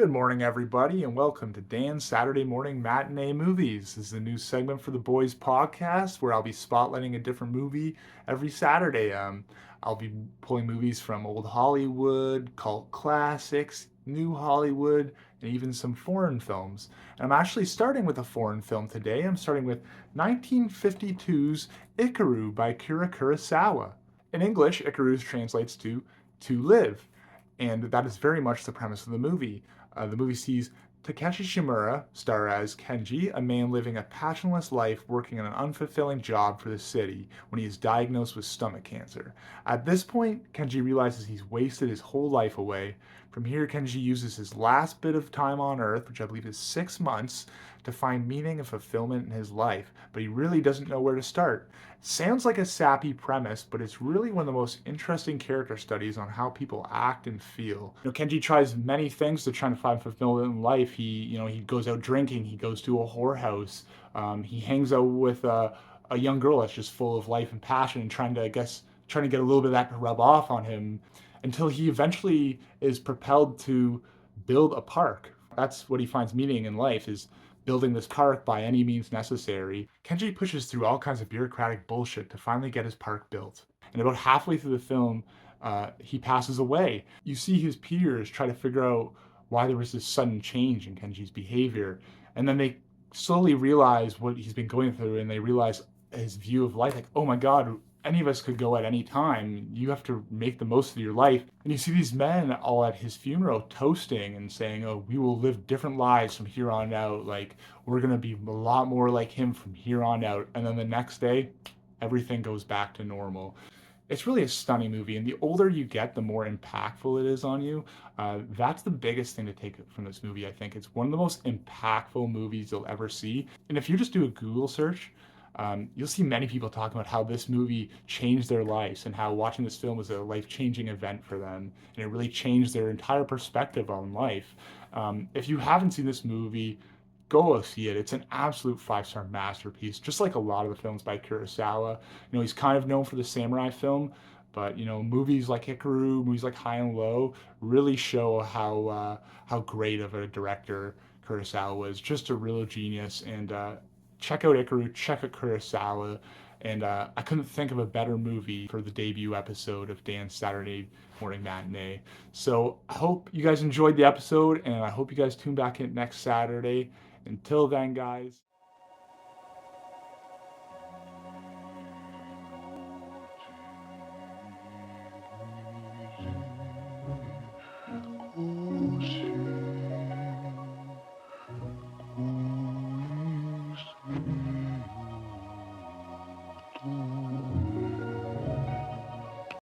Good morning, everybody, and welcome to Dan's Saturday Morning Matinee Movies. This is a new segment for the Boys Podcast where I'll be spotlighting a different movie every Saturday. I'll be pulling movies from old Hollywood, cult classics, new Hollywood, and even some foreign films. And I'm actually starting with a foreign film today. I'm starting with 1952's Ikiru by Akira Kurosawa. In English, Ikiru translates to live, and that is very much the premise of the movie. The movie sees Takeshi Shimura star as Kenji, a man living a passionless life working in an unfulfilling job for the city when he is diagnosed with stomach cancer. At this point, Kenji realizes he's wasted his whole life away. From here, Kenji uses his last bit of time on Earth, which I believe is 6 months, to find meaning and fulfillment in his life, but he really doesn't know where to start. Sounds like a sappy premise, but it's really one of the most interesting character studies on how people act and feel. Kenji tries many things to try to find fulfillment in life. He goes out drinking, he goes to a whorehouse, he hangs out with a young girl that's just full of life and passion and trying to get a little bit of that to rub off on him until he eventually is propelled to build a park. That's what he finds meaning in life is building this park by any means necessary. Kenji pushes through all kinds of bureaucratic bullshit to finally get his park built. And about halfway through the film, he passes away. You see his peers try to figure out why there was this sudden change in Kenji's behavior. And then they slowly realize what he's been going through, and they realize his view of life like, oh my God, any of us could go at any time. You have to make the most of your life. And you see these men all at his funeral toasting and saying, oh, we will live different lives from here on out. Like, we're going to be a lot more like him from here on out. And then the next day, everything goes back to normal. It's really a stunning movie, and the older you get, the more impactful it is on you. That's the biggest thing to take from this movie, I think. It's one of the most impactful movies you'll ever see. And if you just do a Google search, you'll see many people talking about how this movie changed their lives and how watching this film was a life-changing event for them, and it really changed their entire perspective on life. If you haven't seen this movie, go see it. It's an absolute five-star masterpiece, just like a lot of the films by Kurosawa. He's kind of known for the samurai film, but movies like Ikiru, movies like High and Low, really show how great of a director Kurosawa was. Just a real genius. And check out Ikiru, check out Kurosawa. And I couldn't think of a better movie for the debut episode of Dan's Saturday Morning Matinee. So I hope you guys enjoyed the episode, and I hope you guys tune back in next Saturday. Until then, guys.